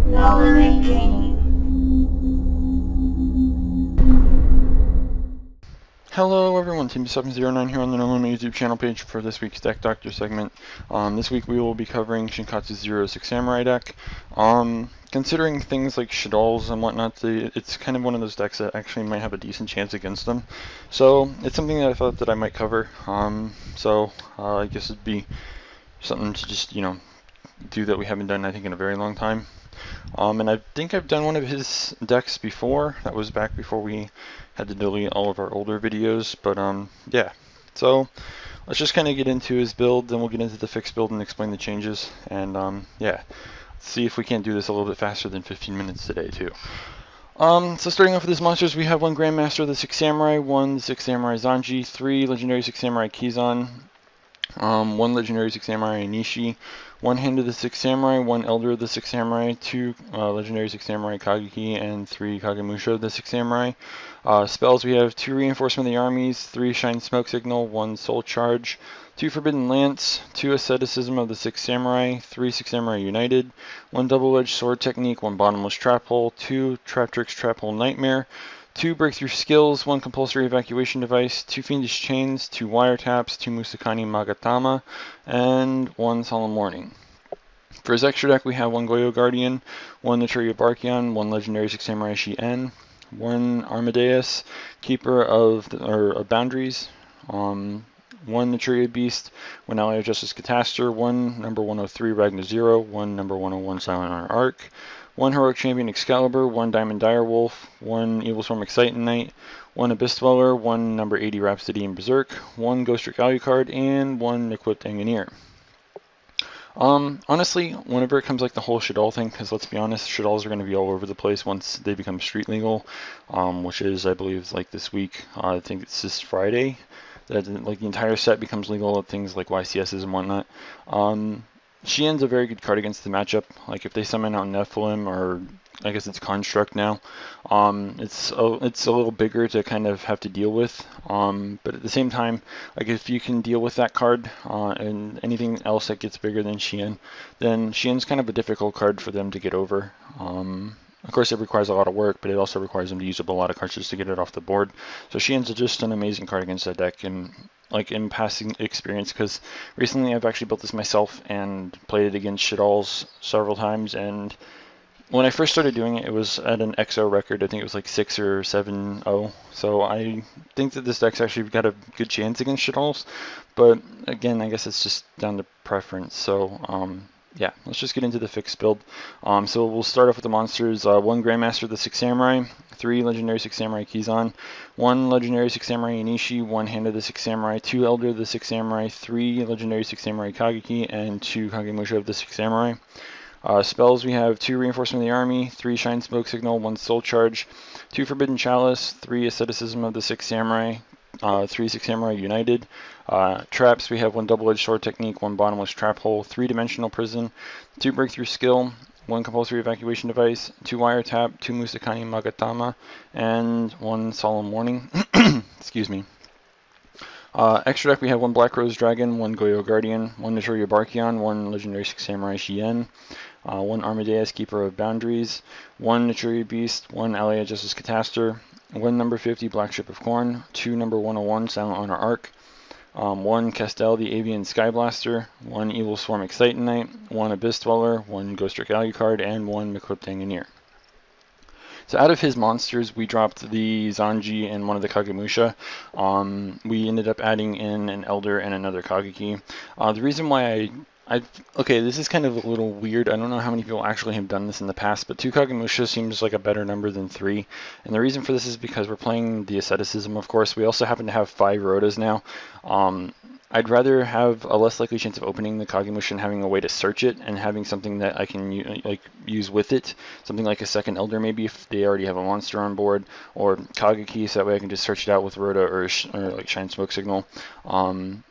Lowering training. Hello everyone, Team709 here on the normal YouTube channel page for this week's Deck Doctor segment. This week we will be covering ShankatsuXero's 6 Samurai deck. Considering things like Shaddolls and whatnot, it's kind of one of those decks that actually might have a decent chance against them. So it's something that I thought that I might cover. I guess it'd be something to just, do that we haven't done, I think, in a very long time. And I think I've done one of his decks before. That was back before we had to delete all of our older videos. But yeah, so let's just kind of get into his build, then we'll get into the fixed build and explain the changes. And yeah, let's see if we can't do this a little bit faster than 15 minutes today too. So starting off with his monsters, we have one Grandmaster of the 6 Samurai, one 6 Samurai Zanji, 3 Legendary 6 Samurai Kizan, 1 Legendary 6 Samurai Inishi, 1 Hand of the 6 Samurai, 1 Elder of the 6 Samurai, 2 Legendary 6 Samurai Kageki, and 3 Kagemusha of the 6 Samurai. Spells, we have 2 Reinforcement of the Armies, 3 Shine Smoke Signal, 1 Soul Charge, 2 Forbidden Lance, 2 Asceticism of the 6 Samurai, 3 6 Samurai United, 1 Double-Edged Sword Technique, 1 Bottomless Trap Hole, 2 Trap Tricks Trap Hole Nightmare, 2 Breakthrough Skills, 1 Compulsory Evacuation Device, 2 Fiendish Chains, 2 Wiretaps, 2 Musakani Magatama, and 1 Solemn Warning. For his extra deck, we have 1 Goyo Guardian, 1 Naturia Barkion, 1 Legendary 6 Samurai Shien, 1 Armadeus, Keeper of Boundaries, 1 Naturia Beast, 1 Ally of Justice Catastor, 1 number 103 Ragnar Zero, 1 number 101 Silent Honor Arc, 1 Heroic Champion Excalibur, 1 Diamond Direwolf, 1 Evil Storm Excitant Knight, 1 Abyss Dweller, 1 number 80 Rhapsody and Berserk, 1 Ghost Trick Alucard, and 1 Equipped Engineer. Honestly, whenever it comes like the whole Shaddol thing, because let's be honest, Shaddolls are going to be all over the place once they become street legal, which is, I believe, like this week. I think it's this Friday that like the entire set becomes legal, things like YCSs and whatnot. Shien's a very good card against the matchup. Like if they summon out Nephilim, or I guess it's Construct now, it's a little bigger to kind of have to deal with. But at the same time, like if you can deal with that card and anything else that gets bigger than Shien, then Shien's kind of a difficult card for them to get over. Of course, it requires a lot of work, but it also requires them to use up a lot of cards to get it off the board. So Shien's just an amazing card against that deck, and like in passing experience, because recently I've actually built this myself and played it against Shaddolls several times, and when I first started doing it, it was at an XO record. I think it was like 6 or 7-0. So I think that this deck's actually got a good chance against Shaddolls, but again, I guess it's just down to preference. So yeah, let's just get into the fixed build. So we'll start off with the monsters. 1 Grandmaster of the 6 Samurai, 3 Legendary 6 Samurai Kizan, 1 Legendary 6 Samurai Inishi, 1 Hand of the 6 Samurai, 2 Elder of the 6 Samurai, 3 Legendary 6 Samurai Kageki, and 2 Kagemusha of the 6 Samurai. Spells, we have 2 Reinforcement of the Army, 3 Shine Smoke Signal, 1 Soul Charge, 2 Forbidden Chalice, 3 Asceticism of the 6 Samurai, 3 6 Samurai United. Traps, we have 1 Double-Edged Sword Technique, 1 Bottomless Trap Hole, 3 Dimensional Prison, 2 Breakthrough Skill, 1 Compulsory Evacuation Device, 2 Wiretap, 2 Musakani Magatama, and 1 Solemn Warning. Excuse me. Extra deck, we have 1 Black Rose Dragon, 1 Goyo Guardian, 1 Naturia Barkion, 1 Legendary 6 Samurai Shien, 1 Armadeus Keeper of Boundaries, 1 Naturia Beast, 1 Ally of Justice Catastor, 1 number 50 Black Ship of Corn, 2 number 101 Silent Honor Arc, 1 Castel the Avian Skyblaster, 1 Evil Swarm Excitant Knight, 1 Abyss Dweller, 1 Ghost Trick Alucard, and 1 Equipped Engineer. So out of his monsters, we dropped the Zanji and one of the Kagemusha. We ended up adding in an Elder and another Kageki. The reason why okay, this is kind of a little weird. I don't know how many people actually have done this in the past, but 2 Kagemusha seems like a better number than 3. And the reason for this is because we're playing the Asceticism, of course. We also happen to have 5 Rotas now. I'd rather have a less likely chance of opening the Kagemusha and having a way to search it, and having something that I can use with it. Something like a second Elder, maybe, if they already have a monster on board, or Kageki, so that way I can just search it out with Rota or like Shine Smoke Signal.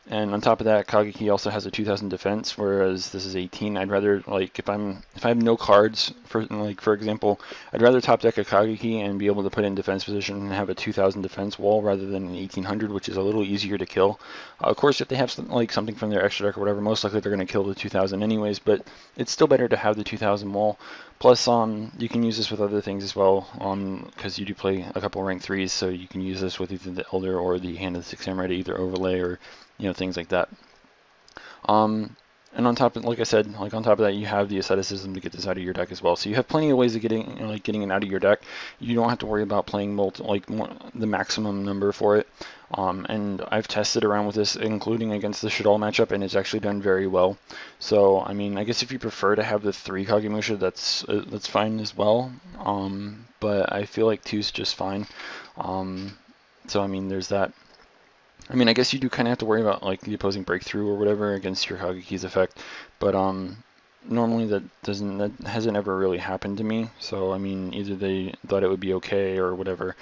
And on top of that, Kageki also has a 2000 defense, whereas this is 18. I'd rather, like, if I have no cards, for example, I'd rather top deck a Kageki and be able to put in defense position and have a 2000 defense wall rather than an 1800, which is a little easier to kill. Of course, if they have something from their extra deck or whatever, most likely they're going to kill the 2000 anyways, but it's still better to have the 2000 wall. Plus, you can use this with other things as well, because you do play a couple rank 3s, so you can use this with either the Elder or the Hand of the Six Samurai to either overlay or, things like that. And on top of, like I said, on top of that, you have the asceticism to get this out of your deck as well. So you have plenty of ways of getting it out of your deck. You don't have to worry about playing the maximum number for it. And I've tested around with this, including against the Shaddoll matchup, and it's actually done very well. So I mean, I guess if you prefer to have the 3 Kagemusha, that's fine as well. But I feel like 2's just fine. So I mean, there's that. I mean, I guess you do kind of have to worry about the opposing breakthrough or whatever against your Kageki's effect, but normally that hasn't ever really happened to me. So I mean, either they thought it would be okay or whatever.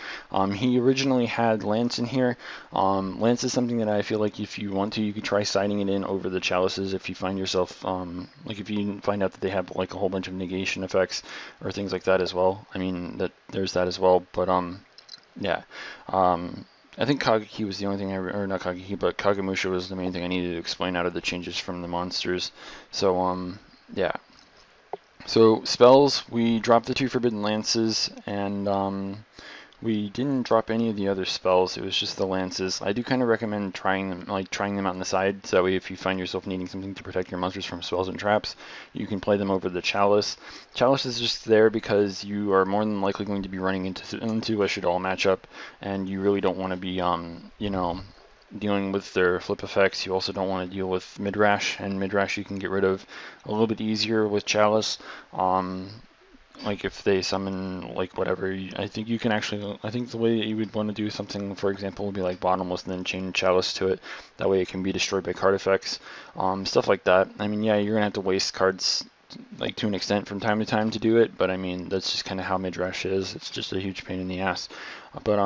He originally had Lance in here. Lance is something that I feel like if you want to, you could try siding it in over the chalices if you find yourself if you find out that they have a whole bunch of negation effects or things like that as well. I mean, there's that as well, but yeah. I think Kageki was the only thing or not Kageki, but Kagemusha was the main thing I needed to explain out of the changes from the monsters. So, yeah. So, spells, we dropped the 2 Forbidden Lances, and we didn't drop any of the other spells. It was just the lances. I do kind of recommend trying them out on the side, so that way if you find yourself needing something to protect your monsters from spells and traps, you can play them over the chalice. Chalice is just there because you are more than likely going to be running into a Shaddoll matchup, and you really don't want to be dealing with their flip effects. You also don't want to deal with Midrash, and Midrash you can get rid of a little bit easier with chalice. If they summon whatever, I think you can actually, I think the way you would want to do something, for example, would be Bottomless and then chain Chalice to it. That way it can be destroyed by card effects, stuff like that. I mean, yeah, you're gonna have to waste cards to an extent from time to time to do it, but I mean, that's just kind of how Midrash is. It's just a huge pain in the ass. But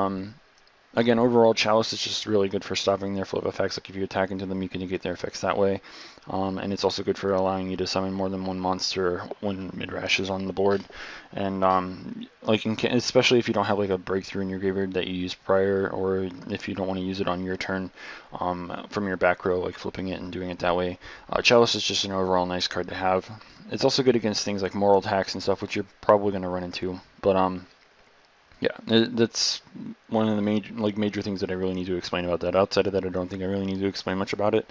again, overall, Chalice is just really good for stopping their flip effects. If you attack into them, you can negate their effects that way. And it's also good for allowing you to summon more than one monster when Midrash is on the board. And especially if you don't have a breakthrough in your graveyard that you used prior, or if you don't want to use it on your turn from your back row, flipping it and doing it that way. Chalice is just an overall nice card to have. It's also good against things like moral attacks and stuff, which you're probably going to run into. But yeah, that's one of the major things that I really need to explain about that. Outside of that, I don't think I really need to explain much about it.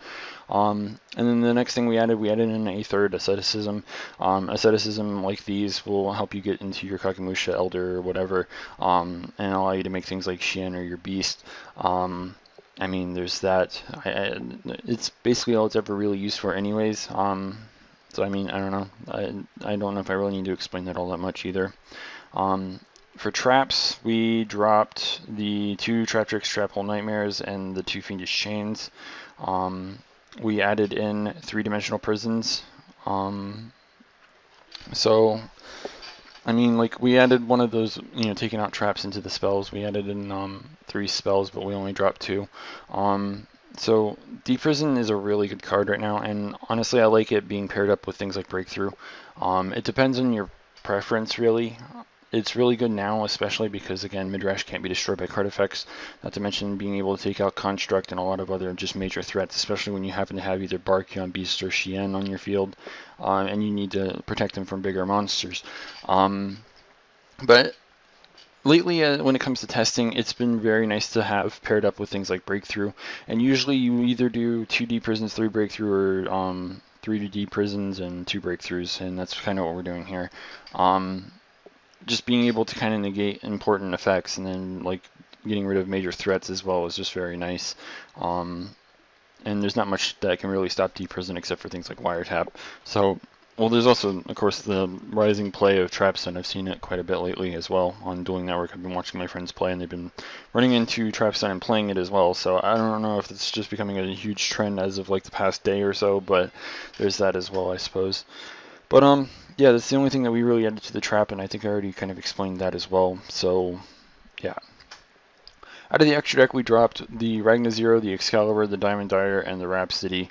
And then the next thing we added in a 3rd asceticism. Asceticism like these will help you get into your Kagemusha, Elder, or whatever, and allow you to make things like Shien or your Beast. I mean, there's that. It's basically all it's ever really used for anyways. So I mean, I don't know. I don't know if I really need to explain that all that much either. For traps, we dropped the 2 Trap Tricks, Trap Hole Nightmares, and the 2 Fiendish Chains. We added in 3-dimensional prisons. So, I mean, we added one of those, taking out traps into the spells. We added in 3 spells, but we only dropped 2. So, Deep Prison is a really good card right now, and honestly, I like it being paired up with things like Breakthrough. It depends on your preference, really. It's really good now, especially because, again, Midrash can't be destroyed by card effects, not to mention being able to take out Construct and a lot of other just major threats, especially when you happen to have either Barkion, Beast, or Shien on your field, and you need to protect them from bigger monsters. But lately, when it comes to testing, it's been very nice to have paired up with things like Breakthrough, and usually you either do 2 Deep Prisons, 3 Breakthrough, or 3 Deep Prisons and 2 Breakthroughs, and that's kind of what we're doing here. Just being able to kind of negate important effects and then getting rid of major threats as well is just very nice. And there's not much that can really stop Deep Prison except for things like Wiretap. So, well, there's also, of course, the rising play of Trapstun. I've seen it quite a bit lately as well on Dueling Network. I've been watching my friends play, and they've been running into Trapstun and playing it as well. So I don't know if it's just becoming a huge trend as of the past day or so, but there's that as well, I suppose. But yeah, that's the only thing that we really added to the trap, and I think I already kind of explained that as well. So, yeah. Out of the extra deck, we dropped the Ragna Zero, the Excalibur, the Diamond Dyer, and the Rhapsody.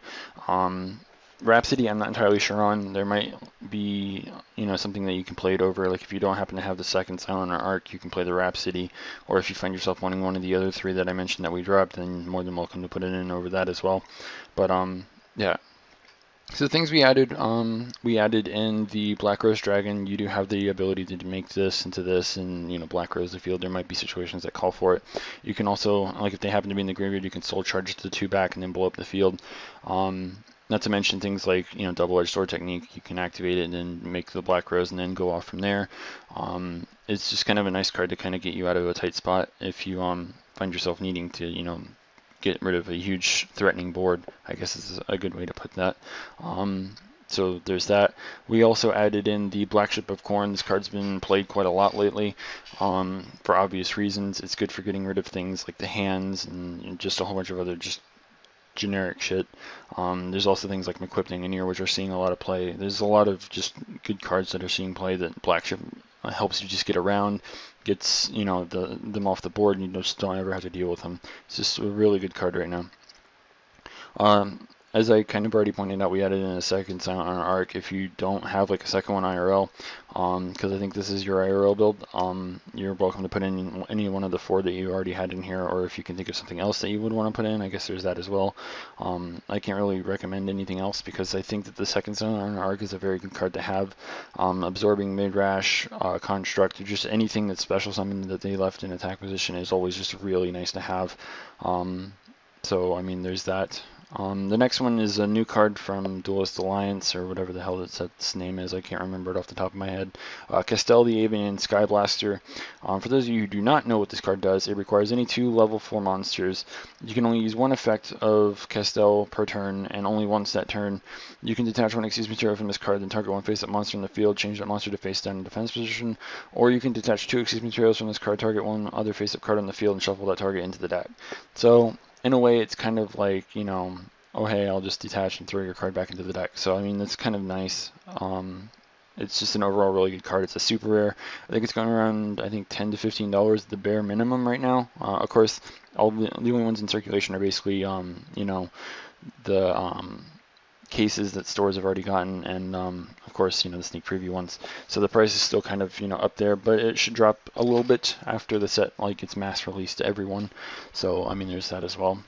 Rhapsody, I'm not entirely sure on. There might be, something that you can play it over. Like if you don't happen to have the second Silent or Arc, you can play the Rhapsody. Or if you find yourself wanting one of the other three that I mentioned that we dropped, then more than welcome to put it in over that as well. But yeah. So the things we added in the Black Rose Dragon, you do have the ability to make this into this, and Black Rose the field. There might be situations that call for it. You can also, like if they happen to be in the graveyard, you can soul charge the 2 back and then blow up the field. Not to mention things like double-edged sword technique. You can activate it and then make the Black Rose and then go off from there. It's just kind of a nice card to kind of get you out of a tight spot if you find yourself needing to get rid of a huge threatening board, I guess is a good way to put that. So there's that. We also added in the Black Ship of Corn. This card's been played quite a lot lately for obvious reasons. It's good for getting rid of things like the hands and just a whole bunch of other just generic shit. There's also things like Equipping in here, which are seeing a lot of play. There's a lot of just good cards that are seeing play that Black Ship helps you just get around, gets them off the board, and you just don't ever have to deal with them. It's just a really good card right now. As I kind of already pointed out, we added in a second Silent Arc if you don't have like a second one IRL, because I think this is your IRL build. You're welcome to put in any one of the 4 that you already had in here, or if you can think of something else that you would want to put in, I guess there's that as well. I can't really recommend anything else because I think that the second Silent Arc is a very good card to have. Absorbing Midrash, Construct, or just anything that's special summon that they left in attack position is always just really nice to have. So I mean, there's that. The next one is a new card from Duelist Alliance, or whatever the hell its name is. I can't remember it off the top of my head. Castel the Avian Sky Blaster. For those of you who do not know what this card does, it requires any 2 level 4 monsters. You can only use 1 effect of Castel per turn, and only once that turn. You can detach 1 Xyz material from this card, then target 1 face-up monster in the field, change that monster to face-down in defense position. Or you can detach 2 Xyz materials from this card, target 1 other face-up card on the field, and shuffle that target into the deck. So in a way, it's kind of like, oh hey, I'll just detach and throw your card back into the deck. So I mean, that's kind of nice. It's just an overall really good card. It's a super rare. I think it's going around, I think, $10 to $15 the bare minimum right now. Of course, all the only ones in circulation are basically, the cases that stores have already gotten, and of course, the sneak preview ones. So the price is still kind of, up there, but it should drop a little bit after the set gets mass released to everyone. So I mean, there's that as well.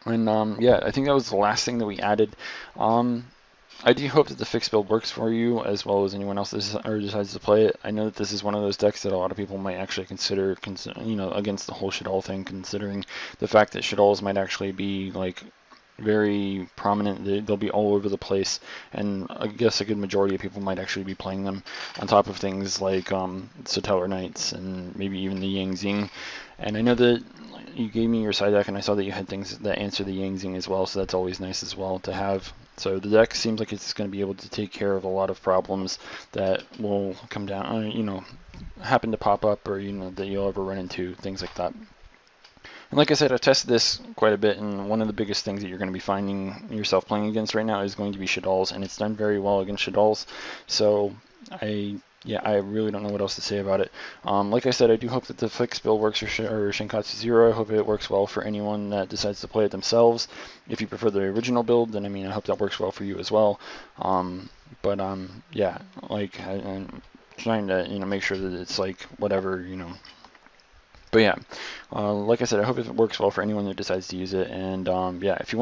And yeah, I think that was the last thing that we added. I do hope that the fixed build works for you as well as anyone else that decides to play it. I know that this is one of those decks that a lot of people might actually consider, against the whole Shaddoll thing, considering the fact that Shaddolls might actually be very prominent. They'll be all over the place, and I guess a good majority of people might actually be playing them on top of things like Satellar Knights and maybe even the Yang Zing. And I know that you gave me your side deck, and I saw that you had things that answer the Yang Zing as well, so that's always nice as well to have. So the deck seems like it's going to be able to take care of a lot of problems that will come down, happen to pop up, or that you'll ever run into, things like that. And like I said, I've tested this quite a bit, and one of the biggest things that you're going to be finding yourself playing against right now is going to be Shaddolls, and it's done very well against Shaddolls. So I really don't know what else to say about it. Like I said, I do hope that the fixed build works for ShankatsuXero. I hope it works well for anyone that decides to play it themselves. If you prefer the original build, then I hope that works well for you as well. Yeah, I'm trying to make sure that it's whatever, But yeah, like I said, I hope it works well for anyone that decides to use it. And yeah, if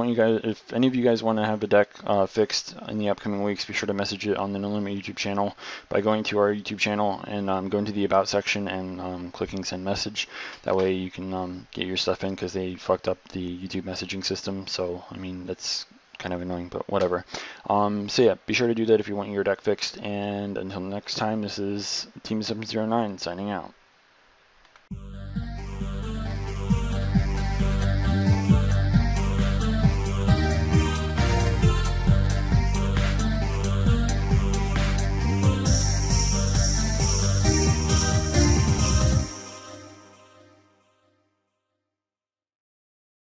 any of you guys want to have a deck fixed in the upcoming weeks, be sure to message it on the No Limit YouTube channel by going to our YouTube channel and going to the About section and clicking Send Message. That way you can get your stuff in, because they fucked up the YouTube messaging system. So I mean, that's kind of annoying, but whatever. So yeah, be sure to do that if you want your deck fixed. And until next time, this is Team 709 signing out.